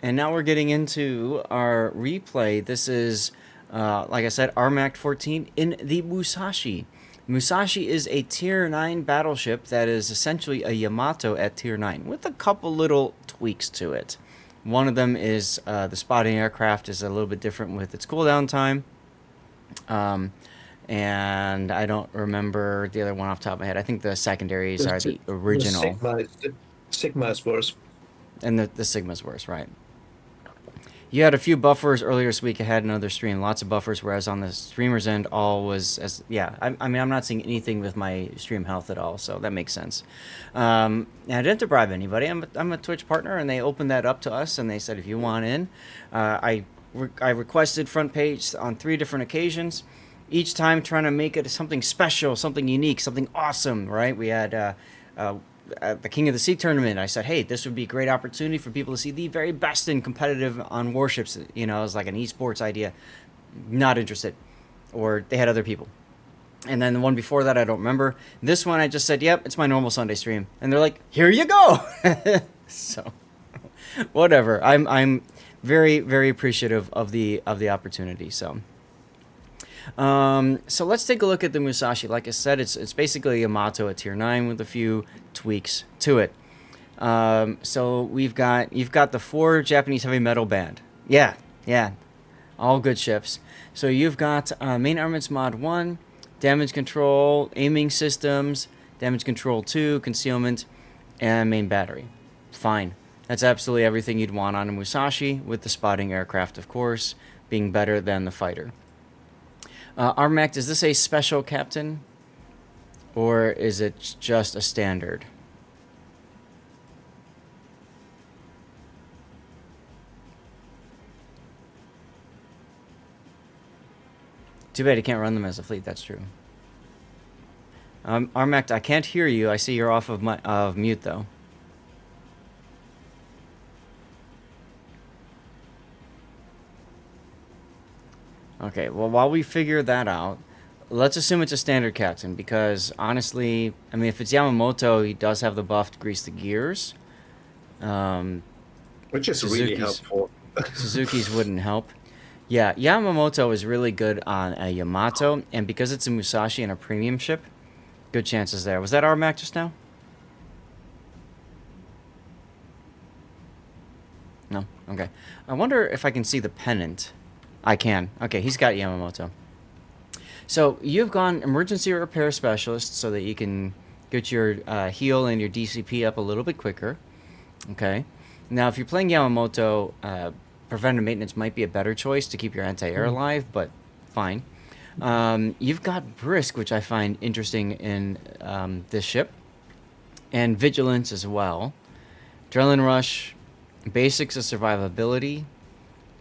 And now we're getting into our replay. This is, like I said, Armac 14 in the Musashi. Musashi is a Tier 9 battleship that is essentially a Yamato at Tier 9 with a couple little tweaks to it. One of them is the spotting aircraft is a little bit different with its cooldown time. And I don't remember the other one off the top of my head. I think the secondaries are the original. Sigma is worse. And the Sigma's worse, right? You had a few buffers earlier this week. I had another stream, lots of buffers, whereas on the streamer's end, all was as yeah. I mean, I'm not seeing anything with my stream health at all, so that makes sense. And I didn't have to bribe anybody. I'm a Twitch partner, and they opened that up to us, and they said if you want in, I requested front page on 3 different occasions, each time trying to make it something special, something unique, something awesome. Right? We had. At the King of the Sea tournament, I said, hey, this would be a great opportunity for people to see the very best in competitive on Warships. You know, it was like an esports idea. Not interested. Or they had other people. And then the one before that, I don't remember. This one, I just said, yep, it's my normal Sunday stream. And they're like, here you go. So, whatever. I'm very, very appreciative of the opportunity. So let's take a look at the Musashi. Like I said, it's basically a Yamato at Tier 9 with a few tweaks to it. So you've got the 4 Japanese heavy metal band. Yeah, all good ships. So you've got main armaments mod 1, damage control, aiming systems, damage control 2, concealment, and main battery. Fine. That's absolutely everything you'd want on a Musashi, with the spotting aircraft, of course, being better than the fighter. Armac, is this a special captain? Or is it just a standard? Too bad you can't run them as a fleet, that's true. Armac, I can't hear you. I see you're off of mute, though. Okay, well, while we figure that out, let's assume it's a standard captain, because honestly, I mean, if it's Yamamoto, he does have the buff to grease the gears. Which is really helpful. Suzuki's wouldn't help. Yeah, Yamamoto is really good on a Yamato, and because it's a Musashi and a premium ship, good chances there. Was that Armac just now? No? Okay. I wonder if I can see the pennant. I can. Okay, he's got Yamamoto. So you've gone emergency repair specialist so that you can get your heal and your DCP up a little bit quicker. Okay. Now, if you're playing Yamamoto, preventive maintenance might be a better choice to keep your anti-air alive, but fine. You've got Brisk, which I find interesting in this ship, and Vigilance as well. Adrenaline Rush, basics of survivability.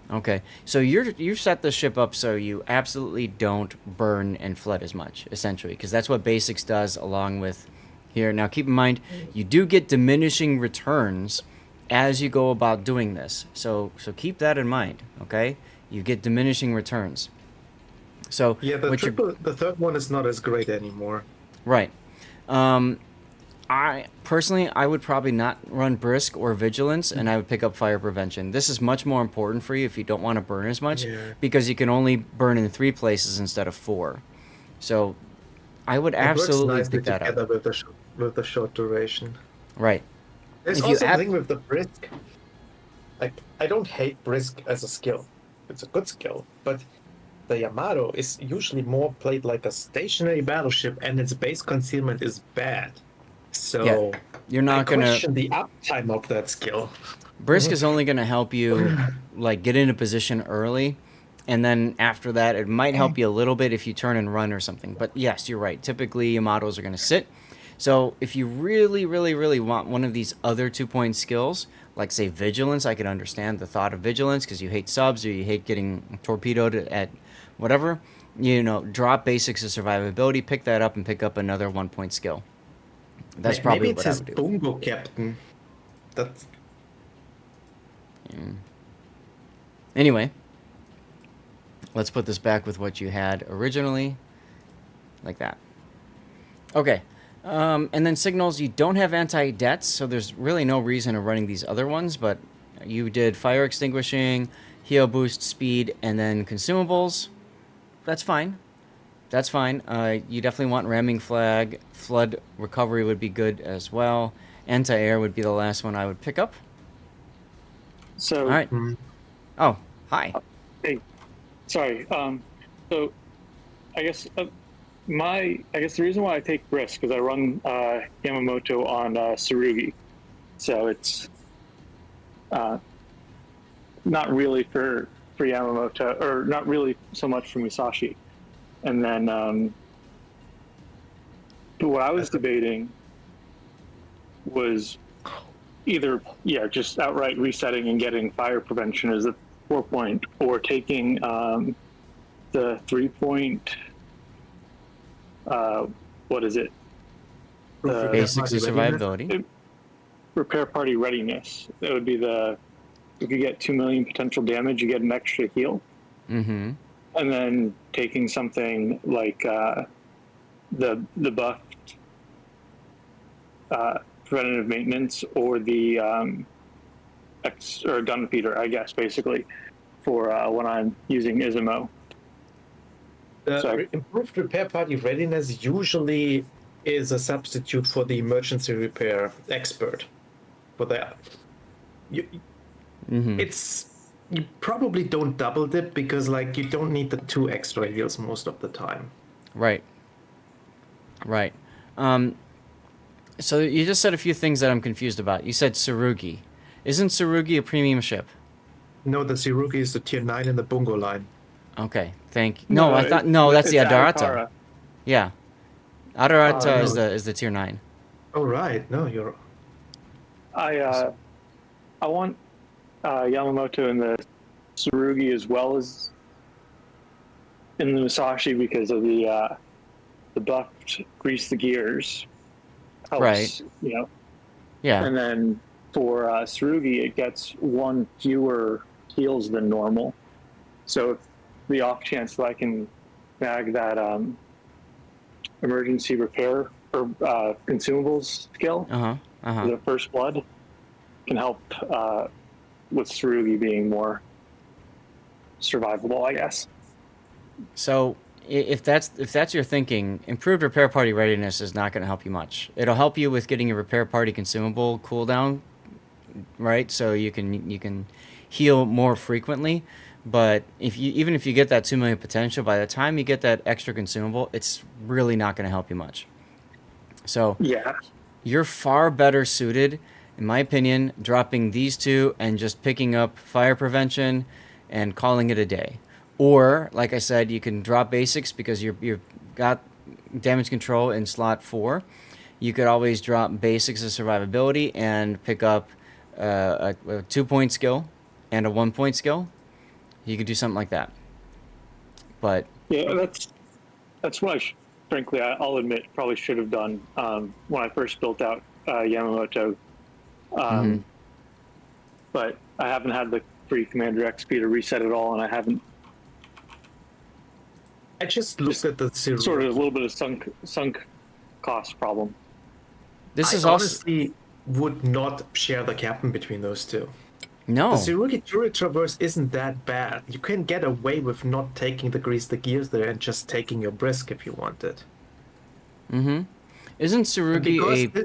Okay, so you've set the ship up so you absolutely don't burn and flood as much, essentially, because that's what basics does along with here. Now, keep in mind, you do get diminishing returns as you go about doing this. So keep that in mind, okay? You get diminishing returns. So yeah, the third one is not as great anymore. Right. I personally, I would probably not run Brisk or Vigilance, and I would pick up Fire Prevention. This is much more important for you if you don't want to burn as much, because you can only burn in 3 places instead of 4. So I would absolutely pick that up. With the short duration. Right. There's also a thing with the Brisk. Like, I don't hate Brisk as a skill. It's a good skill, but the Yamato is usually more played like a stationary battleship, and its base concealment is bad. So yeah, you're not going to question the uptime of that skill. Brisk is only going to help you like get into position early, and then after that it might help you a little bit if you turn and run or something. But yes, you're right. Typically Yamatos are going to sit. So if you really, really, really want one of these other 2-point skills, like say Vigilance, I can understand the thought of Vigilance because you hate subs or you hate getting torpedoed at whatever. You know, drop basics of survivability, pick that up, and pick up another 1-point skill. That's probably maybe it's what I would do. Bungo Captain. That's. Anyway, let's put this back with what you had originally, like that. Okay, and then signals. You don't have anti-debts, so there's really no reason of running these other ones. But You did fire extinguishing, heal boost, speed, and then consumables. That's fine. That's fine. You definitely want ramming flag. Flood recovery would be good as well. Anti-air would be the last one I would pick up. All So, right. Oh, hi. hey, sorry. So I guess I guess the reason why I take Brisk is I run Yamamoto on Tsurugi, so it's not really for Yamamoto, or not really so much for Musashi. And then what I was debating was either just outright resetting and getting fire prevention as a 4-point, or taking the 3-point. What is it? Basics of survivability. Repair party readiness. That would be if you get 2 million potential damage, you get an extra heal. Mm-hmm. And then taking something like the buffed preventative maintenance, or the or gun feeder, I guess, basically, for when I'm using Izumo. The improved repair party readiness usually is a substitute for the emergency repair expert. For that, you probably don't double dip, because like you don't need the 2 extra heals most of the time. Right. Right. So you just said a few things that I'm confused about. You said Tsurugi. Isn't Tsurugi a premium ship? No, the Tsurugi is the tier 9 in the Bungo line. Okay, thank you. No, I thought that's the Adarata. Adatara. Yeah, Adarata No. is the tier 9. Oh right, no, you're. I want Yamamoto in the Tsurugi as well as in the Musashi, because of the buffed grease the gears. Helps, Right. Yeah. And then for Tsurugi, it gets 1 fewer heals than normal. So if the off chance that I can bag that emergency repair or consumables skill, the first blood, can help with Tsurugi being more survivable, I guess. So if that's your thinking, improved repair party readiness is not going to help you much. It'll help you with getting your repair party consumable cooldown, right? So you can heal more frequently. But even if you get that 2 million potential, by the time you get that extra consumable, it's really not going to help you much. So yeah, you're far better suited, in my opinion, dropping these 2 and just picking up fire prevention and calling it a day. Or, like I said, you can drop basics because you've got damage control in slot 4. You could always drop basics of survivability and pick up a 2-point skill and a 1-point skill. You could do something like that. But yeah, that's what frankly, I'll admit, probably should have done when I first built out Yamamoto. But I haven't had the free Commander XP to reset it all, and I haven't. I just looked at the Tsurugi. Sort of a little bit of sunk cost problem. This is honestly would not share the captain between those 2. No. The Tsurugi turret traverse isn't that bad. You can get away with not taking the grease the gears there and just taking your brisk if you want it. Isn't Tsurugi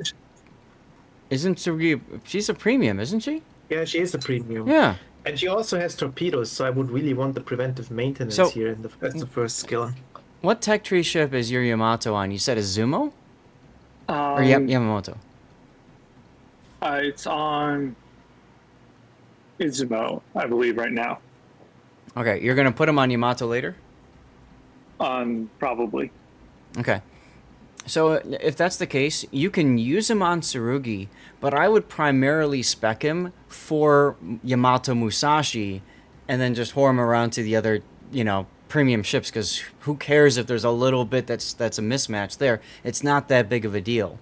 she's a premium, isn't she? Yeah, she is a premium. Yeah. And she also has torpedoes, so I would really want the preventive maintenance here as the first skill. What tech tree ship is your Yamato on? You said Izumo? Or Yamamoto? It's on Izumo, I believe, right now. Okay, you're going to put him on Yamato later? Probably. Okay. So if that's the case, you can use him on Tsurugi, but I would primarily spec him for Yamato Musashi and then just whore him around to the other, premium ships, because who cares if there's a little bit that's a mismatch there. It's not that big of a deal.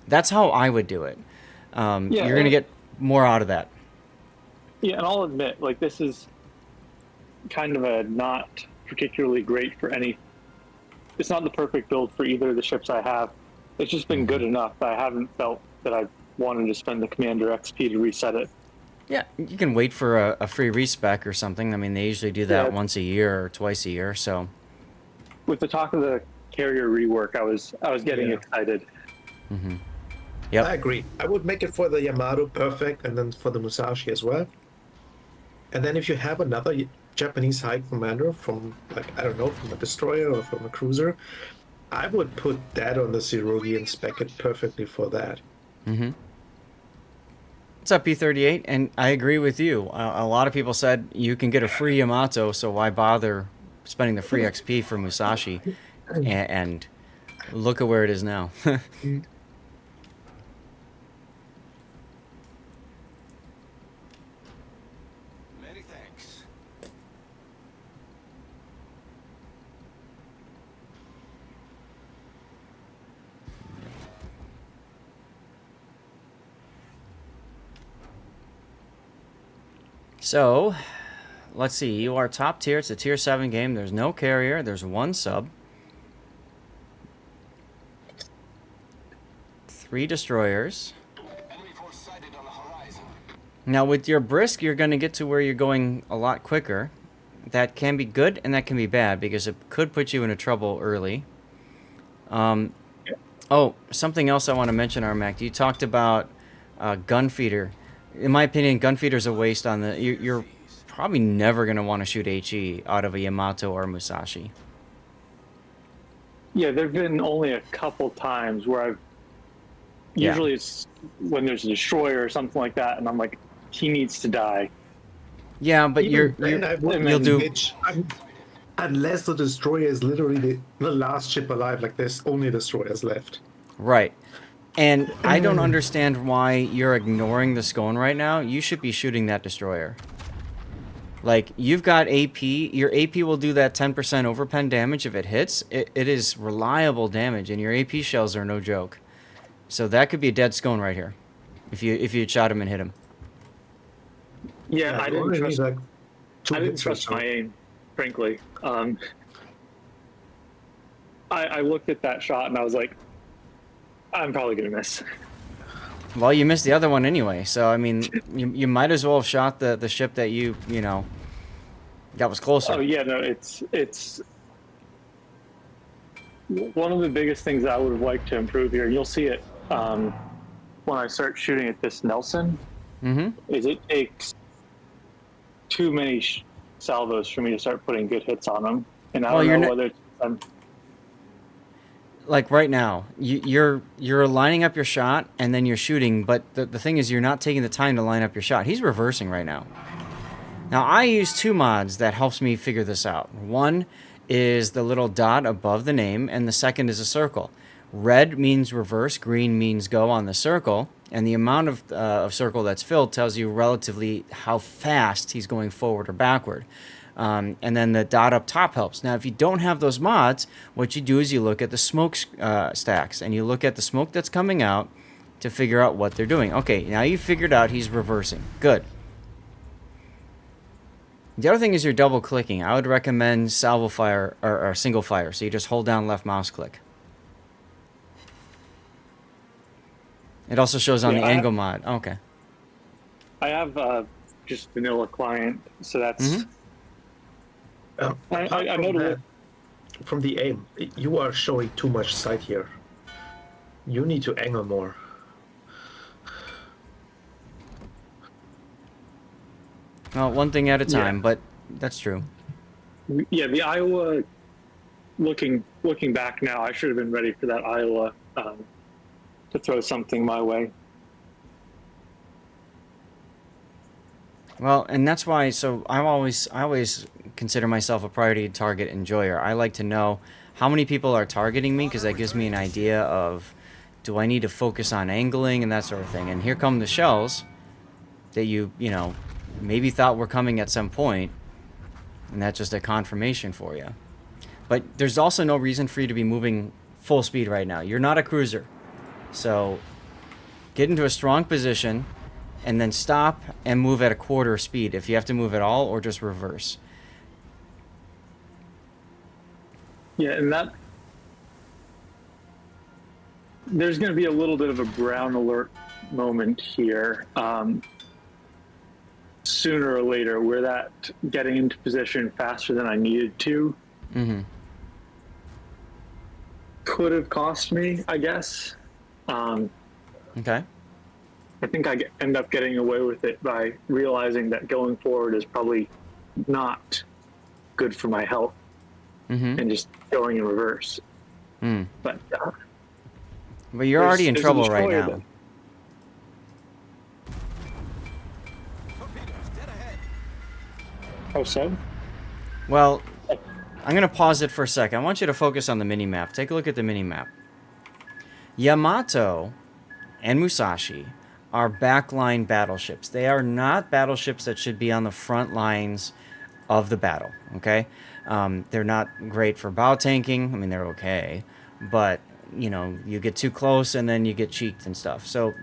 That's how I would do it. You're going to get more out of that. Yeah, and I'll admit, like, this is kind of a not particularly great for any. It's not the perfect build for either of the ships I have. It's just been good enough that I haven't felt that I wanted to spend the Commander XP to reset it. Yeah, you can wait for a free respec or something. I mean, they usually do that Yeah, once a year or twice a year. So, with the talk of the carrier rework, I was getting Yeah. excited. yep. I agree. I would make it for the Yamato perfect, and then for the Musashi as well. And then if you have another Japanese high commander from, like, I don't know, from a destroyer or from a cruiser, I would put that on the Tsurugi and spec it perfectly for that. What's up, P38? And I agree with you. A lot of people said you can get a free Yamato, so why bother spending the free XP for Musashi? And look at where it is now. Many thanks. So, let's see. You are top tier. It's a tier 7 game. There's no carrier. There's one sub. 3 destroyers. Enemy force sighted on the horizon. Now, with your brisk, you're going to get to where you're going a lot quicker. That can be good and that can be bad because it could put you into trouble early. Oh, something else I want to mention, Armac. You talked about gunfeeder. In my opinion, gunfeeder's a waste on the... You're probably never going to want to shoot HE out of a Yamato or Musashi. Yeah, there've been only a couple times where I've Yeah. usually it's when there's a destroyer or something like that, and I'm like, he needs to die. Yeah, but Even then, I wouldn't you'll do... switch unless the destroyer is literally the last ship alive. Like, there's only destroyers left. Right. And I don't understand why you're ignoring the scone right now. You should be shooting that destroyer. Like, you've got AP. Your AP will do that 10% overpen damage if it hits. It is reliable damage, and your AP shells are no joke. So that could be a dead scone right here. If you shot him and hit him. Yeah, I you only didn't need, trust. like, two I didn't hits or trust so. my aim, frankly. I looked at that shot and I was like, I'm probably gonna miss. Well, you missed the other one anyway. So, I mean, you might as well have shot the ship that you know, that was closer. Oh yeah, no, it's one of the biggest things I would have liked to improve here. And you'll see it when I start shooting at this Nelson. Is it takes too many salvos for me to start putting good hits on them, and I don't know whether it's like right now, you're lining up your shot and then you're shooting, but the thing is you're not taking the time to line up your shot. He's reversing right now. Now, I use 2 mods that helps me figure this out. One is the little dot above the name, and the second is a circle. Red means reverse, green means go on the circle, and the amount of circle that's filled tells you relatively how fast he's going forward or backward. And then the dot up top helps. Now, if you don't have those mods, what you do is you look at the smoke stacks, and you look at the smoke that's coming out to figure out what they're doing. Okay, now you figured out he's reversing. Good. The other thing is you're double clicking. I would recommend salvo fire or single fire. So you just hold down left mouse click. It also shows on the angle mod. Okay. I have just vanilla client, so that's. I noticed from the aim, you are showing too much sight here. You need to angle more. Well, one thing at a time, but that's true. Yeah, the Iowa. Looking back now, I should have been ready for that Iowa to throw something my way. Well, and that's why. So I always consider myself a priority target enjoyer. I like to know how many people are targeting me because that gives me an idea of, do I need to focus on angling and that sort of thing. And here come the shells that you know maybe thought were coming at some point, and that's just a confirmation for you. But there's also no reason for you to be moving full speed right now. You're not a cruiser, so get into a strong position and then stop and move at a quarter speed if you have to move at all, or just reverse. Yeah, and that there's going to be a little bit of a brown alert moment here. sooner or later where that getting into position faster than I needed to could have cost me, I guess. Okay. I think I end up getting away with it by realizing that going forward is probably not good for my health and just going in reverse. But you're already in there's a trouble right destroyer now. Torpedoes dead ahead. Oh, so? Well, I'm going to pause it for a second. I want you to focus on the mini-map. Take a look at the mini-map. Yamato and Musashi are backline battleships. They are not battleships that should be on the front lines of the battle, okay? They're not great for bow tanking. I mean, they're okay. But, you know, you get too close and then you get cheeked and stuff. So,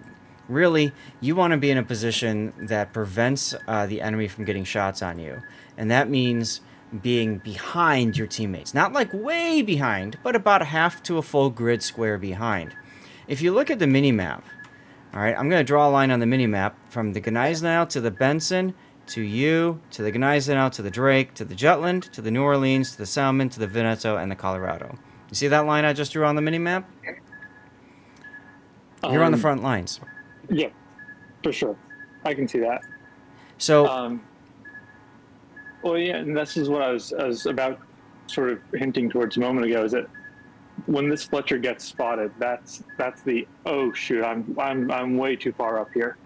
really, you want to be in a position that prevents the enemy from getting shots on you. And that means being behind your teammates. Not like way behind, but about a half to a full grid square behind. If you look at the mini-map, all right, I'm going to draw a line on the mini-map from the Gneisenau to the Benson, to you, to the Gneisenau, to the Drake, to the Jutland, to the New Orleans, to the Salmon, to the Veneto, and the Colorado. You see that line I just drew on the mini-map? You're on the front lines. Yeah, for sure. I can see that. So, Well, yeah, and this is what I was about sort of hinting towards a moment ago, is that when this Fletcher gets spotted, that's the, oh shoot, I'm way too far up here.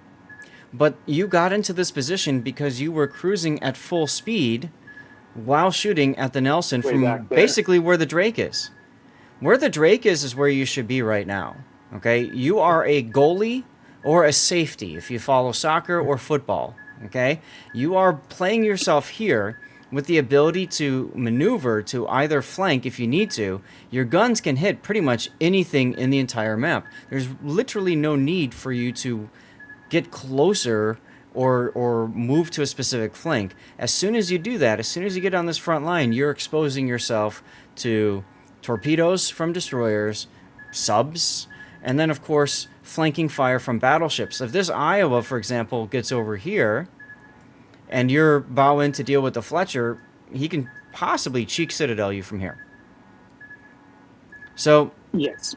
but you got into this position because you were cruising at full speed while shooting at the Nelson Way from back there. basically where the Drake is. Where the Drake is where you should be right now. Okay? You are a goalie or a safety if you follow soccer or football. Okay? You are playing yourself here with the ability to maneuver to either flank if you need to. Your guns can hit pretty much anything in the entire map. There's literally no need for you to get closer or move to a specific flank. As soon as you do that, as soon as you get on this front line, you're exposing yourself to torpedoes from destroyers, subs, and then, of course, flanking fire from battleships. If this Iowa, for example, gets over here, and you're bow in to deal with the Fletcher, he can possibly cheek Citadel you from here. So, Yes.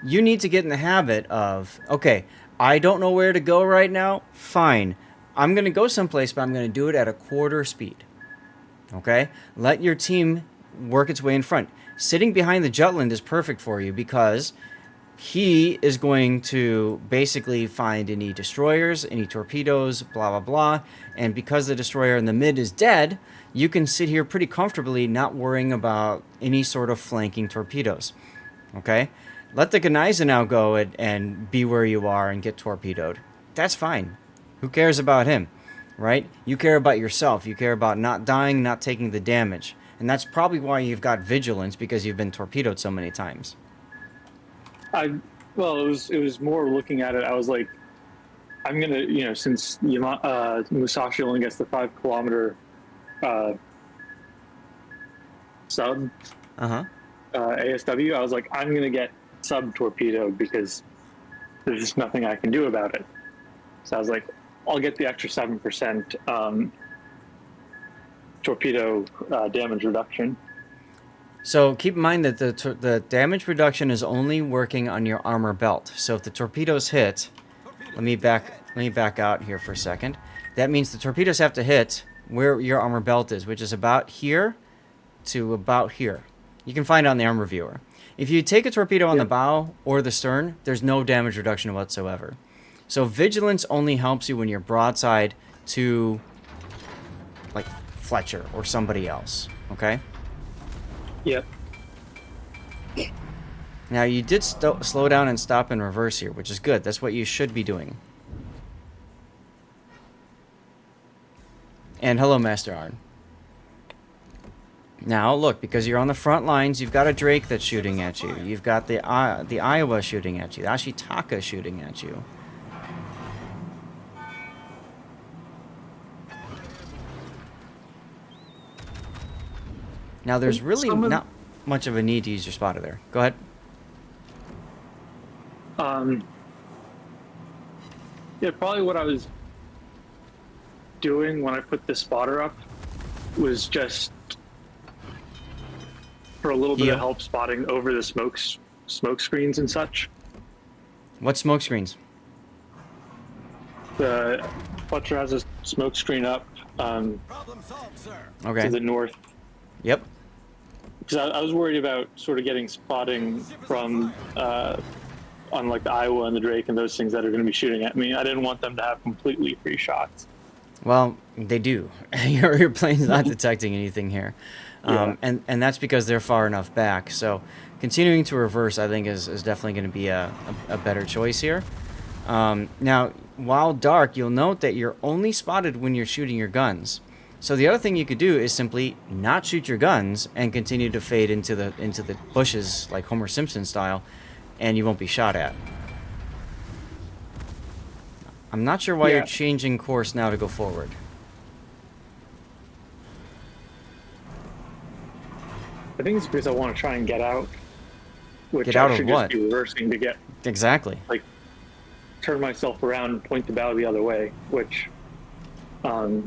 you need to get in the habit of, okay, I don't know where to go right now. Fine. I'm going to go someplace, but I'm going to do it at a quarter speed. Okay? Let your team work its way in front. Sitting behind the Jutland is perfect for you because he is going to basically find any destroyers, any torpedoes, blah, blah, blah. And because the destroyer in the mid is dead, you can sit here pretty comfortably not worrying about any sort of flanking torpedoes. Okay? Let the Gneisenau go and be where you are and get torpedoed. That's fine. Who cares about him, right? You care about yourself. You care about not dying, not taking the damage. And that's probably why you've got vigilance, because you've been torpedoed so many times. Well, it was more looking at it. I was like, I'm gonna, since Musashi only gets the 5 kilometer sub ASW, I was like, I'm gonna get sub torpedoed because there's just nothing I can do about it. So I was like, I'll get the extra 7% torpedo damage reduction. So keep in mind that the damage reduction is only working on your armor belt. So if the torpedoes hit, let me back out here for a second. That means the torpedoes have to hit where your armor belt is, which is about here to about here. You can find it on the armor viewer. If you take a torpedo on the bow or the stern, there's no damage reduction whatsoever. So vigilance only helps you when you're broadside to, like, Fletcher or somebody else. Okay? Yep. Now, you did slow down and stop in reverse here, which is good. That's what you should be doing. And hello, Master Arn. Now, look, because you're on the front lines, you've got a Drake that's shooting at you. You've got the Iowa shooting at you. The Ashitaka shooting at you. Now, there's really not much of a need to use your spotter there. Go ahead. Yeah, probably what I was doing when I put this spotter up was just for a little bit Yeah. of help spotting over the smoke screens and such. What smoke screens? The Fletcher has a smoke screen up Problem solved, sir. Okay. to the north. Yep. Because I was worried about sort of getting spotting from on like the Iowa and the Drake and those things that are going to be shooting at me. I didn't want them to have completely free shots. Well, they do. Your plane's not detecting anything here. Yeah. And that's because they're far enough back. So continuing to reverse, I think, is definitely going to be a better choice here. Now, while dark, you'll note that you're only spotted when you're shooting your guns. So the other thing you could do is simply not shoot your guns and continue to fade into the bushes like Homer Simpson style, and you won't be shot at. I'm not sure why Yeah. you're changing course now to go forward. I think it's because I want to try and get out, which Get out I of should what? just be reversing to get Exactly. like turn myself around and point the bow the other way, which I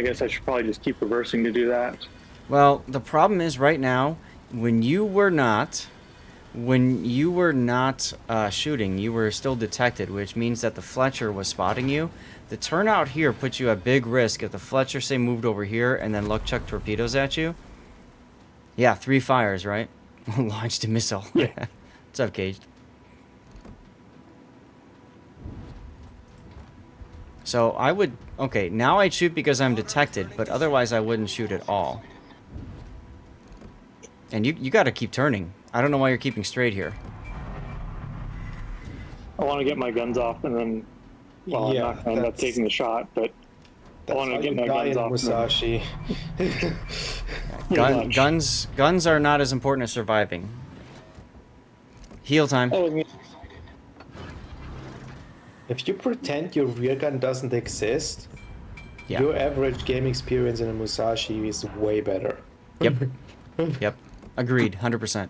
guess I should probably just keep reversing to do that. Well, the problem is right now, when you were not shooting, you were still detected, which means that the Fletcher was spotting you. The turnout here puts you at big risk if the Fletcher, say, moved over here and then luck chucked torpedoes at you. Yeah, 3 fires, right? Launched a missile. Yeah. What's up, Caged? So I would... Okay, now I'd shoot because I'm detected, but otherwise I wouldn't shoot at all. And you got to keep turning. I don't know why you're keeping straight here. I want to get my guns off and then, well, Yeah, I'm not going to end up that's- taking the shot, but I That's want how to get you my die guns in off. Musashi. Pretty much. Guns are not as important as surviving. Heal time. Oh, I mean, If you pretend your rear gun doesn't exist, Yeah. your average game experience in a Musashi is way better. Yep. Yep. Agreed. 100%.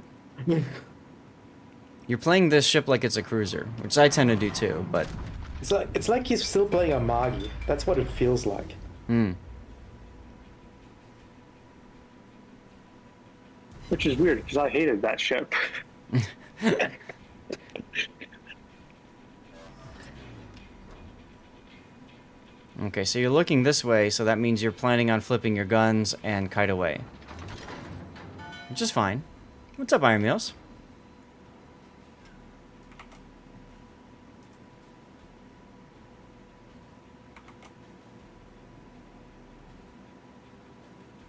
You're playing this ship like it's a cruiser, which I tend to do too, but... It's like he's still playing a Magi. That's what it feels like. which is weird because I hated that ship. Okay, so you're looking this way, so that means you're planning on flipping your guns and kite away. Which is fine. What's up, Iron Meals?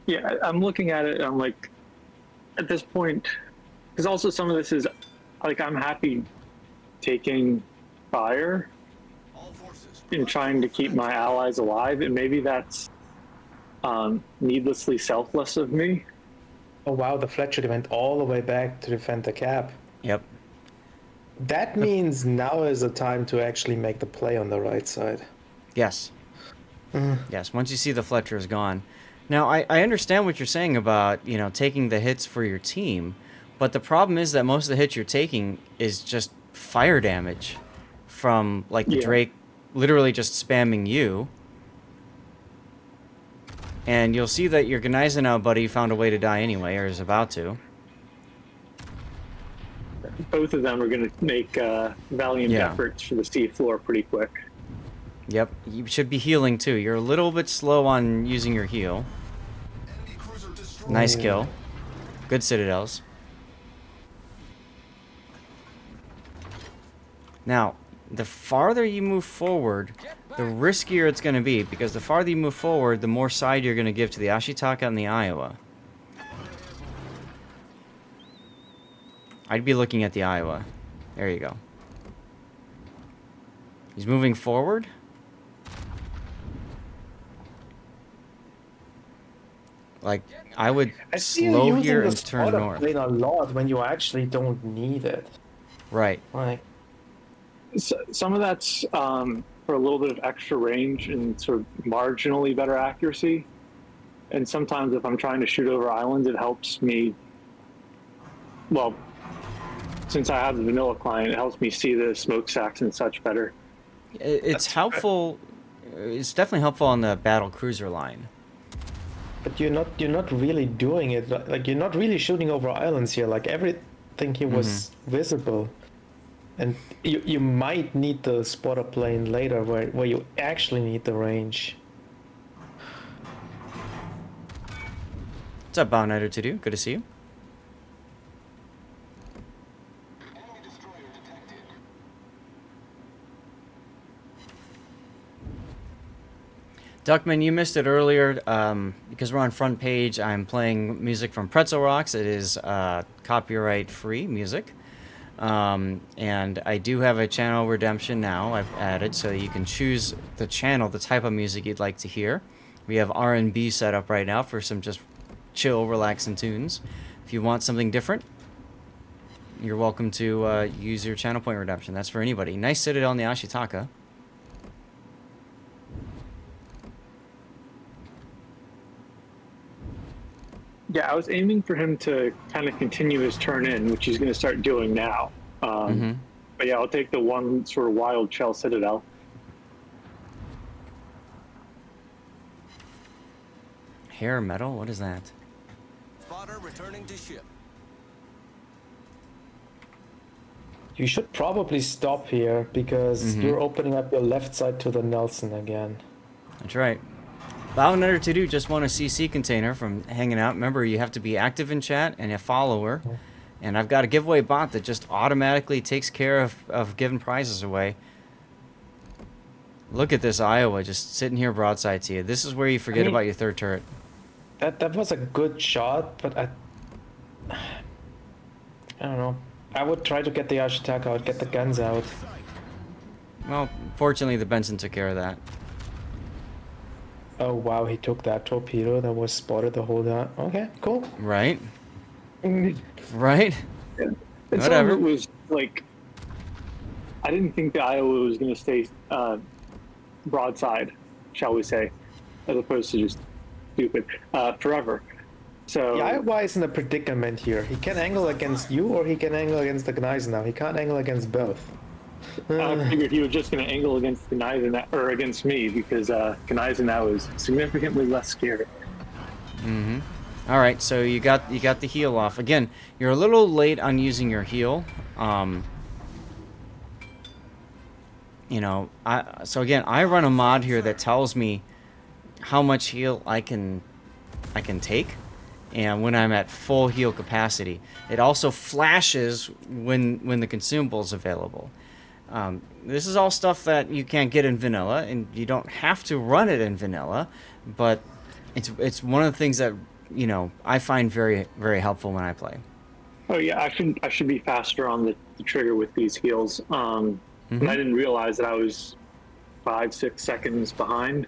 Yeah, I'm looking at it and I'm like, at this point, because also some of this is, like, I'm happy taking fire All forces. in trying to keep my allies alive, and maybe that's needlessly selfless of me. Oh wow, the Fletcher went all the way back to defend the cap. Yep. That means now is the time to actually make the play on the right side. Yes. Yes, once you see the Fletcher is gone. Now, I understand what you're saying about, you know, taking the hits for your team, but the problem is that most of the hits you're taking is just fire damage from, like, the Yeah. Drake literally just spamming you. And you'll see that your Gneisenau buddy found a way to die anyway, or is about to. Both of them are going to make valiant Yeah. efforts for the sea floor pretty quick. Yep, you should be healing too. You're a little bit slow on using your heal. Enemy cruiser destroyed. Nice kill. Good citadels. Now, the farther you move forward, the riskier it's going to be, because the farther you move forward, the more side you're going to give to the Ashitaka and the Iowa. I'd be looking at the Iowa. There you go. He's moving forward. Like, I would I see you slow using here the and turn spotter north. plane a lot when you actually don't need it. Right. Like, Some of that's for a little bit of extra range and sort of marginally better accuracy. And sometimes if I'm trying to shoot over islands, it helps me, well, since I have the vanilla client, it helps me see the smokestacks and such better. It's helpful. it's definitely helpful on the battle cruiser line. But you're not really doing it. Like you're not really shooting over islands here. Like everything here was visible, and you might need the spotter plane later, where you actually need the range. What's up, Boundnighter to do? Good to see you. Enemy destroyer detected. Duckman, you missed it earlier. Because we're on front page, I'm playing music from Pretzel Rocks. It is copyright-free music. And I do have a channel redemption now I've added, so you can choose the channel, the type of music you'd like to hear. We have R&B set up right now for some just chill, relaxing tunes. If you want something different, you're welcome to use your channel point redemption. That's for anybody. Nice Citadel in the Ashitaka. Yeah, I was aiming for him to kind of continue his turn in, which he's going to start doing now. But yeah, I'll take the one sort of wild shell citadel. Hair metal? What is that? Spotter returning to ship. You should probably stop here because you're opening up your left side to the Nelson again. That's right. Boundnighter to do just won a CC container from hanging out. Remember, you have to be active in chat and a follower. And I've got a giveaway bot that just automatically takes care of giving prizes away. Look at this Iowa just sitting here broadside to you. This is where you forget about your third turret. That was a good shot, but I don't know. I would try to get the Ashitaka out, get the guns out. Well, fortunately, the Benson took care of that. Oh wow, he took that torpedo that was spotted the whole time. Okay, cool. Right? Right? And Whatever. some of it was like, I didn't think the Iowa was going to stay broadside, shall we say, as opposed to just stupid forever. So The Iowa is in a predicament here. He can angle against you or he can angle against the Gneisenau. He can't angle against both. I figured he was just going to angle against Gneisenau or against me because Gneisenau is significantly less scary. All right, so you got the heal off. Again, you're a little late on using your heal. You know, so again, I run a mod here that tells me how much heal I can take, and when I'm at full heal capacity. It also flashes when the consumable is available. This is all stuff that you can't get in vanilla, and you don't have to run it in vanilla, but it's one of the things that, you know, I find very, very helpful when I play. Oh yeah, I should be faster on the trigger with these heals. And I didn't realize that I was 5-6 seconds behind.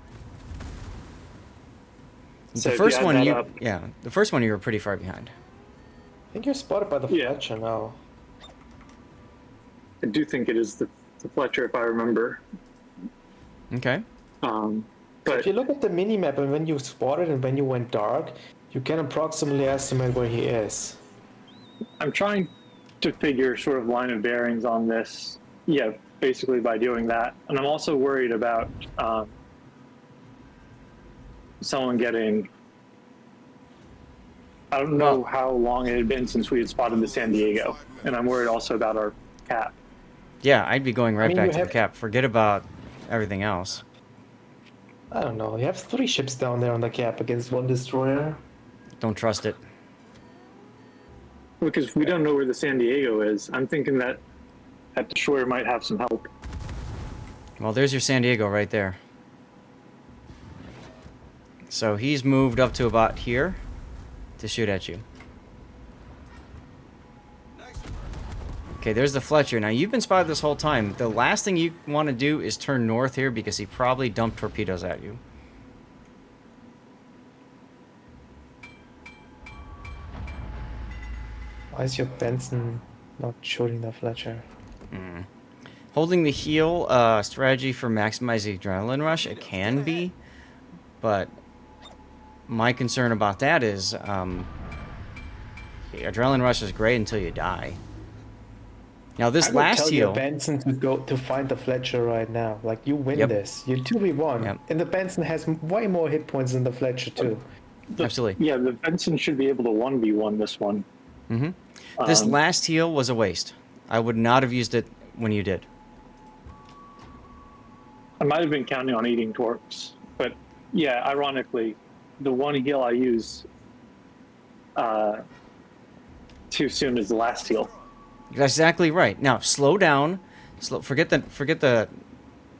So The first one the first one you were pretty far behind. I think you're spotted by the Fletcher now. I do think it is the Fletcher, if I remember. Okay. But If you look at the minimap and when you spotted and when you went dark, you can approximately estimate where he is. I'm trying to figure sort of line of bearings on this. Yeah, basically by doing that. And I'm also worried about someone getting... I don't know how long it had been since we had spotted the San Diego. And I'm worried also about our cap. Yeah, I'd be going right mean, back you to the have- cap. Forget about everything else. I don't know. You have 3 ships down there on the cap against 1 destroyer. Don't trust it. Because we don't know where the San Diego is. I'm thinking that destroyer might have some help. Well, there's your San Diego right there. So he's moved up to about here to shoot at you. Okay, there's the Fletcher. Now, you've been spotted this whole time. The last thing you want to do is turn north here because he probably dumped torpedoes at you. Why is your Benson not shooting the Fletcher? Holding the heel strategy for maximizing adrenaline rush, it can be, but my concern about that is adrenaline rush is great until you die. Now I this would last tell your heal. Benson to go to find the Fletcher right now. Like, you win Yep. this. You 2v1. Yep. And the Benson has way more hit points than the Fletcher, too. Absolutely. Yeah, the Benson should be able to 1v1 this one. Mm-hmm. This last heal was a waste. I would not have used it when you did. I might have been counting on eating torps, but yeah, ironically, the one heal I use too soon is the last heal. That's exactly right. Now slow down. Forget the.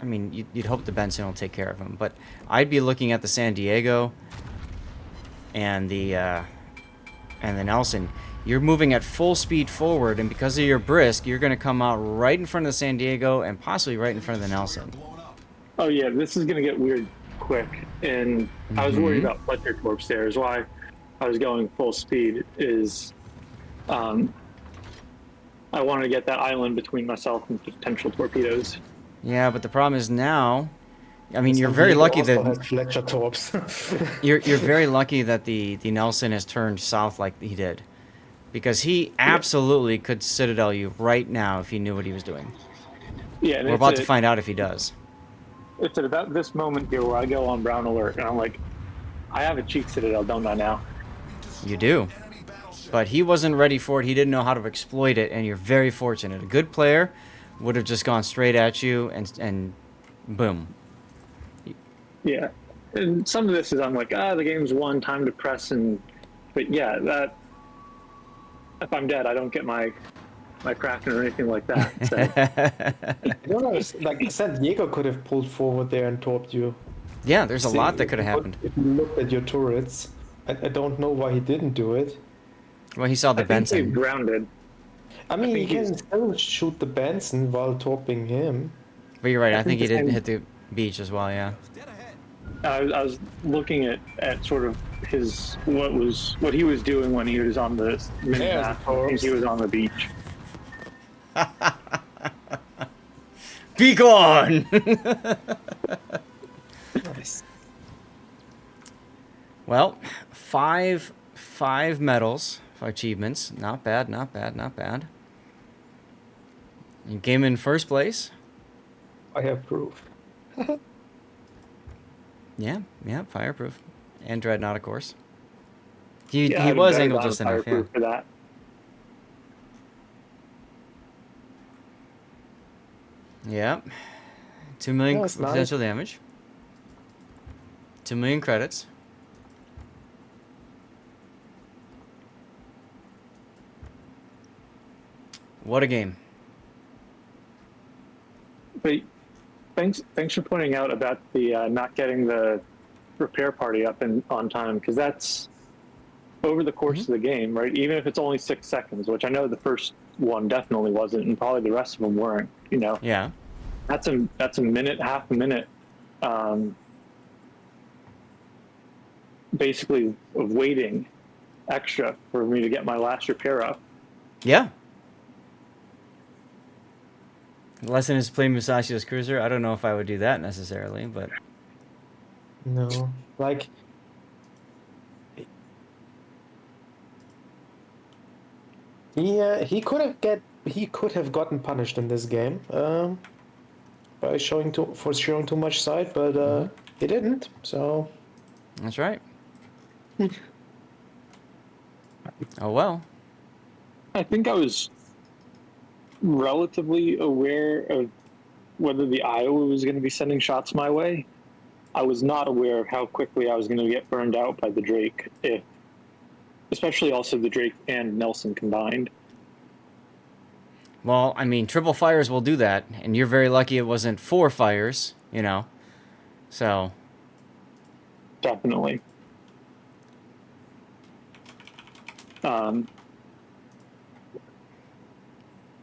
I mean, you'd hope the Benson will take care of him, but I'd be looking at the San Diego and the Nelson. You're moving at full speed forward, and because of your brisk, you're going to come out right in front of the San Diego and possibly right in front of the Nelson. Oh yeah, this is gonna get weird quick, and I was worried about Fletcher torps there. Is why I was going full speed. Is I wanted to get that island between myself and potential torpedoes. Yeah, but the problem is now. I mean, you're San very Diego lucky also that has Fletcher torps. you're very lucky that the Nelson has turned south like he did, because he absolutely could citadel you right now if he knew what he was doing. Yeah, and We're about to find out if he does. It's at about this moment here where I go on brown alert, and I'm like, I have a cheek citadel, don't I now? You do. But he wasn't ready for it. He didn't know how to exploit it, and you're very fortunate. A good player would have just gone straight at you and boom. Yeah, and some of this is I'm like, the game's won, time to press, but yeah, that if I'm dead, I don't get my Kraken or anything like that. So. I don't know, like, San Diego could have pulled forward there and torped you. Yeah, there's a lot that could have happened. If you looked at your turrets, I don't know why he didn't do it. Well, he saw the I think they Benson. grounded. I mean, you think can still shoot the Benson while torping him. But you're right. I think think he the did same- hit the beach as well. Yeah. Dead ahead. I was looking at sort of what he was doing when he was on the mini There's map. the I think torps. he was on the beach. Be gone. Nice. Well, five medals for achievements. Not bad. Not bad. Not bad. You came in first place. I have proof. Yeah, fireproof. And Dreadnought, of course. He Yeah, was better angled than just enough, yeah. fireproof for that. Yeah. 2 million That was nice. potential damage. 2 million credits. What a game. But thanks for pointing out about the not getting the repair party up on time, because that's over the course of the game, right? Even if it's only 6 seconds, which I know the first one definitely wasn't, and probably the rest of them weren't. You know, Yeah. that's a minute, half a minute, basically of waiting extra for me to get my last repair up. Yeah. The lesson is play Musashi as cruiser. I don't know if I would do that necessarily, but No, like, yeah, he could have gotten punished in this game by showing too much side, but he didn't. So that's right. Oh well. I think I was relatively aware of whether the Iowa was going to be sending shots my way. I was not aware of how quickly I was going to get burned out by the Drake, especially also the Drake and Nelson combined. Well, I mean, triple fires will do that, and you're very lucky it wasn't 4 fires, you know. So, Definitely.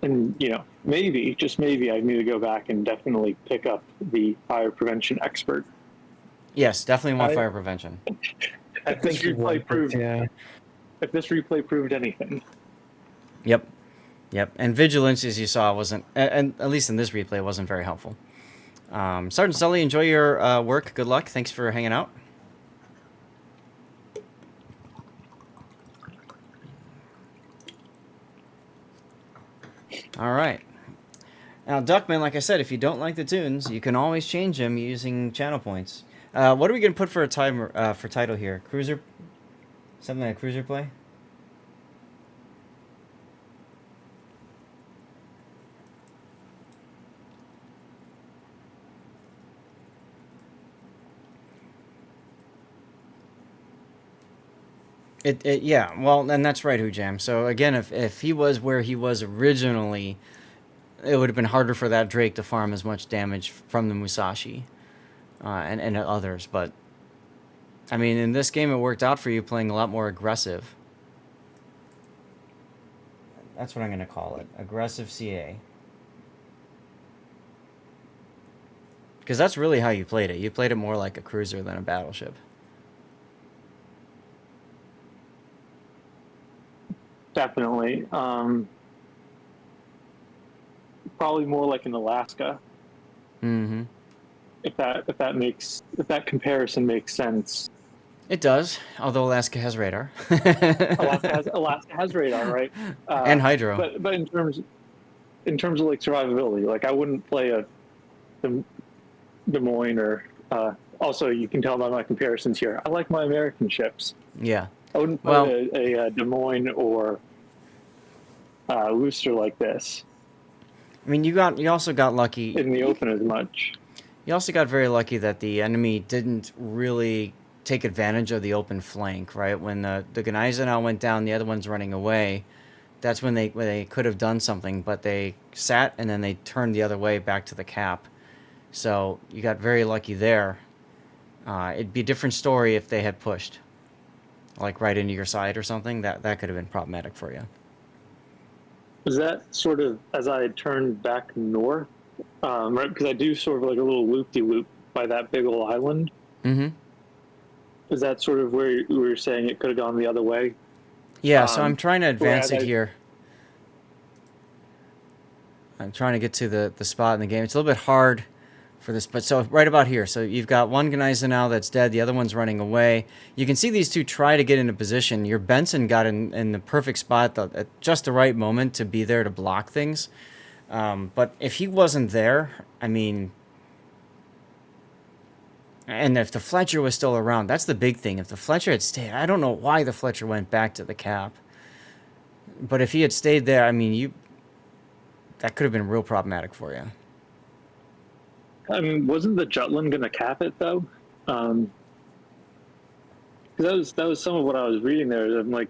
And, you know, maybe, just maybe, I need to go back and definitely pick up the fire prevention expert. yes, definitely want fire prevention. I If this think he replay wanted, proved, yeah. if this replay proved anything. Yep. And vigilance, as you saw, wasn't, and at least in this replay, wasn't very helpful. Sergeant Sully, enjoy your work. Good luck. Thanks for hanging out. All right. Now, Duckman, like I said, if you don't like the tunes, you can always change them using channel points. What are we gonna put for a timer for title here? Cruiser, something like cruiser play. Yeah, well, and that's right, Hujam. So again, if he was where he was originally, it would have been harder for that Drake to farm as much damage from the Musashi, and others. But I mean, in this game, it worked out for you playing a lot more aggressive. That's what I'm gonna call it, aggressive CA. Because that's really how you played it. You played it more like a cruiser than a battleship. Definitely. Probably more like in Alaska. Mm-hmm. If that comparison makes sense. It does, although Alaska has radar. Alaska has radar, right? And hydro. But in terms of like survivability, like I wouldn't play a Des Moines or also you can tell by my comparisons here. I like my American ships. Yeah. I wouldn't play a Des Moines or Worcester like this. I mean, you also got lucky in the open as much. You also got very lucky that the enemy didn't really take advantage of the open flank, right? When the Gneisenau went down, the other one's running away. That's when they could have done something, but they sat and then they turned the other way back to the cap. So you got very lucky there. It'd be a different story if they had pushed, like right into your side or something. That could have been problematic for you. Was that sort of as I had turned back north, right? Because I do sort of like a little loop-de-loop by that big old island. Mm-hmm. Is that sort of where you were saying it could have gone the other way? Yeah, so I'm trying to advance it here. I'm trying to get to the spot in the game. It's a little bit hard for this, but so right about here. So you've got one Gneisenau that's dead, the other one's running away. You can see these two try to get into position. Your Benson got in the perfect spot at just the right moment to be there to block things. But if he wasn't there, I mean, and if the Fletcher was still around, that's the big thing. If the Fletcher had stayed, I don't know why the Fletcher went back to the cap. But if he had stayed there, I mean, that could have been real problematic for you. I mean, wasn't the Jutland going to cap it though? Because that was some of what I was reading there. I'm like,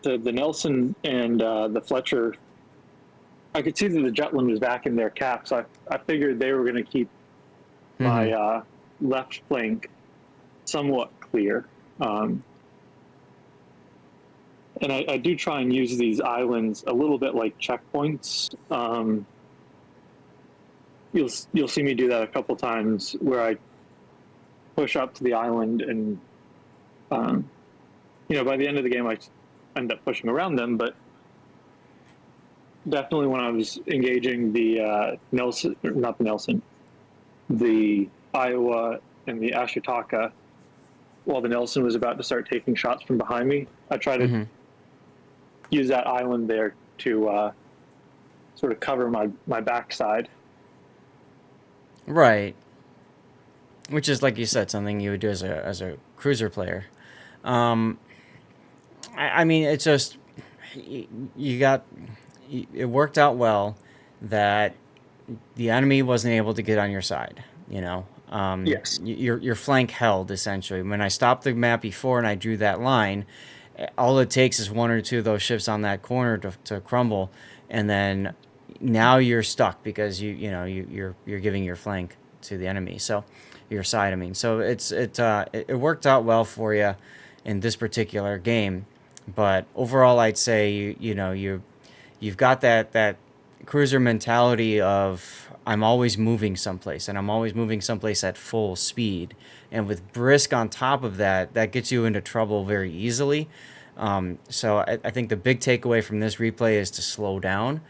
the Nelson and the Fletcher. I could see that the Jutland was back in their cap, so I figured they were going to keep my left flank somewhat clear. And I do try and use these islands a little bit like checkpoints. You'll see me do that a couple times where I push up to the island and, by the end of the game, I end up pushing around them. But definitely when I was engaging the the Iowa and the Ashitaka, while the Nelson was about to start taking shots from behind me, I tried to use that island there to sort of cover my backside. Right. Which is, like you said, something you would do as a cruiser player. I mean, it's just it worked out well that the enemy wasn't able to get on your side. Yes. Your flank held essentially. When I stopped the map before and I drew that line, all it takes is one or two of those ships on that corner to crumble, and then now you're stuck because you're giving your flank to the enemy. So your side, I mean. So it worked out well for you in this particular game, but overall, I'd say you've got that cruiser mentality of I'm always moving someplace, and I'm always moving someplace at full speed. And with Brisk on top of that, that gets you into trouble very easily. So I think the big takeaway from this replay is to slow down.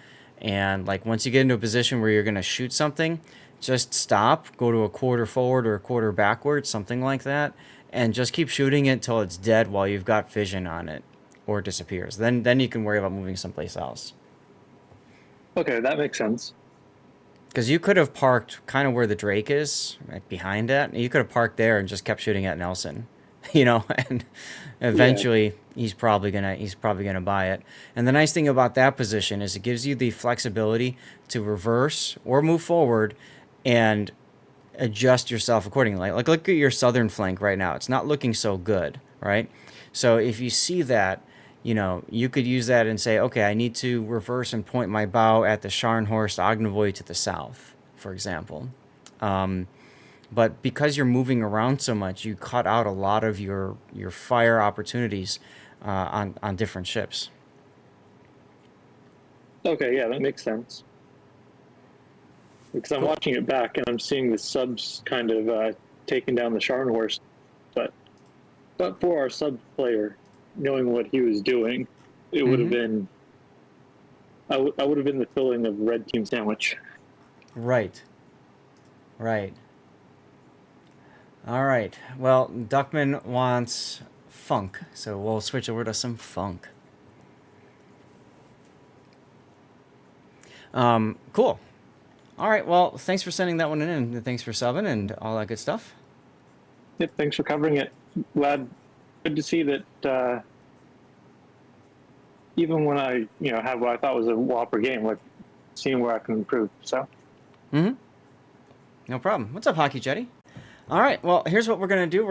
And like once you get into a position where you're going to shoot something, just stop, go to a quarter forward or a quarter backward, something like that, and just keep shooting it till it's dead while you've got vision on it or it disappears. Then you can worry about moving someplace else. Okay, that makes sense. Because you could have parked kind of where the Drake is, right behind it. You could have parked there and just kept shooting at Nelson, and Yeah. eventually he's probably gonna buy it. And the nice thing about that position is it gives you the flexibility to reverse or move forward and adjust yourself accordingly. Like look at your southern flank right now. It's not looking so good, right? So if you see that, you could use that and say, okay, I need to reverse and point my bow at the Scharnhorst Ognevoy to the south, for example. But because you're moving around so much, you cut out a lot of your fire opportunities on different ships. Okay, yeah, that makes sense. Because I'm Cool. watching it back and I'm seeing the subs kind of taking down the Scharnhorst, but for our sub player, knowing what he was doing, it would have Mm-hmm. been I would have been the filling of red team sandwich. Right. Right. All right. Well, Duckman wants funk, so we'll switch over to some funk. Cool. All right. Well, thanks for sending that one in, and thanks for subbing and all that good stuff. Yep, thanks for covering it. Good to see that. Even when I have what I thought was a whopper game, like seeing where I can improve. So. Mm-hmm. No problem. What's up, Hockey Jetty? All right. Well, here's what we're gonna do.